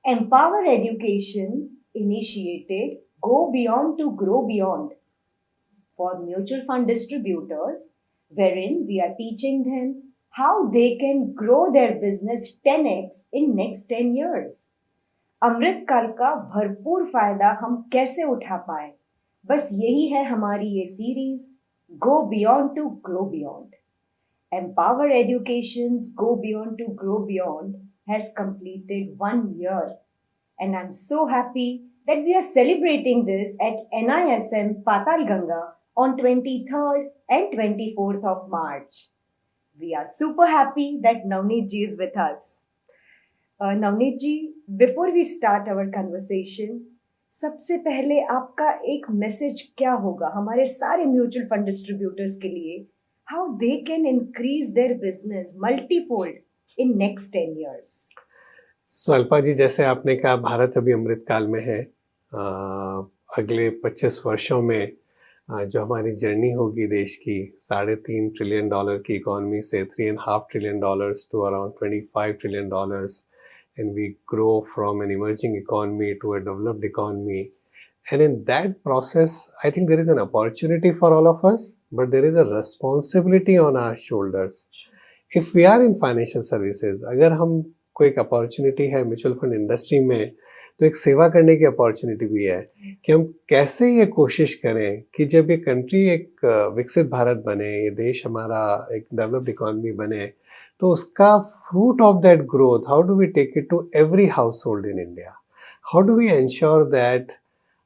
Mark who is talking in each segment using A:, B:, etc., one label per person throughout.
A: Empower Education initiated Go Beyond to Grow Beyond for mutual fund distributors, wherein we are teaching them how they can grow their business 10x in next 10 years. अमृतकाल का भरपूर फायदा हम कैसे उठा पाए, बस यही है हमारी ये series go beyond to grow beyond. Empower Education's Go Beyond to Grow Beyond has completed 1 year, and I'm so happy that we are celebrating this at NISM Patalganga on 23rd and 24th of March. We are super happy that Navneet ji is with us. Navneet ji, before we start our conversation, सबसे पहले आपका एक message क्या होगा हमारे सारे mutual fund distributors के लिए, how they can increase their business multifold in next 10 years?
B: So Alpa जी, जैसे आपने कहा भारत अभी अमृत काल में है. अगले 25 वर्षों में जो हमारी जर्नी होगी देश की $3.5 ट्रिलियन की इकोनॉमी से $3.5 trillion to around $25 trillion, and we grow from an emerging economy to a developed economy. And in that process, I think there is an opportunity for all of us, but there is a responsibility on our shoulders. If we are in financial services, अगर हम कोई एक opportunity है mutual fund industry में, तो एक सेवा करने की अपॉर्चुनिटी भी है कि हम कैसे ये कोशिश करें कि जब ये कंट्री एक विकसित भारत बने, ये देश हमारा एक डेवलप्ड इकोनॉमी बने, तो उसका fruit of that growth, how do we take it to every household in India? How do we ensure that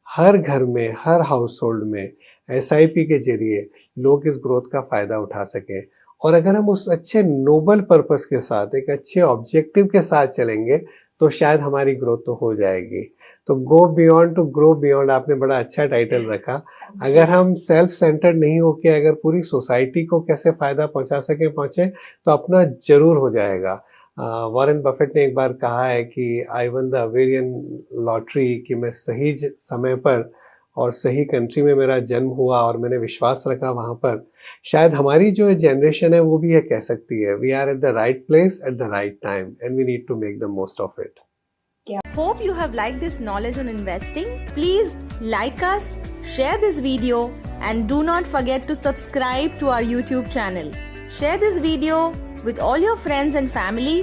B: हर घर में, हर हाउस होल्ड में SIP के जरिए लोग इस ग्रोथ का फ़ायदा उठा सकें? और अगर हम उस अच्छे नोबल पर्पस के साथ, एक अच्छे ऑब्जेक्टिव के साथ चलेंगे, तो शायद हमारी ग्रोथ तो हो जाएगी. तो go beyond to grow beyond आपने बड़ा अच्छा टाइटल रखा. अगर हम सेल्फ सेंटर्ड नहीं होके अगर पूरी सोसाइटी को कैसे फ़ायदा पहुंचा सके पहुंचे, तो अपना जरूर हो जाएगा. वॉरेन बफेट ने एक बार कहा है कि आई वन द अवेरियन लॉटरी, कि मैं सही समय पर और सही कंट्री में मेरा जन्म हुआ और मैंने विश्वास रखा वहाँ पर. शायद हमारी जो जनरेशन है वो भी ये कह सकती है, we are at the right place at the right time and we need to make the most of it.
C: Hope you have liked this knowledge on investing. Please like us, share this video, and do not forget to subscribe to our YouTube channel. Share this video with all your friends and family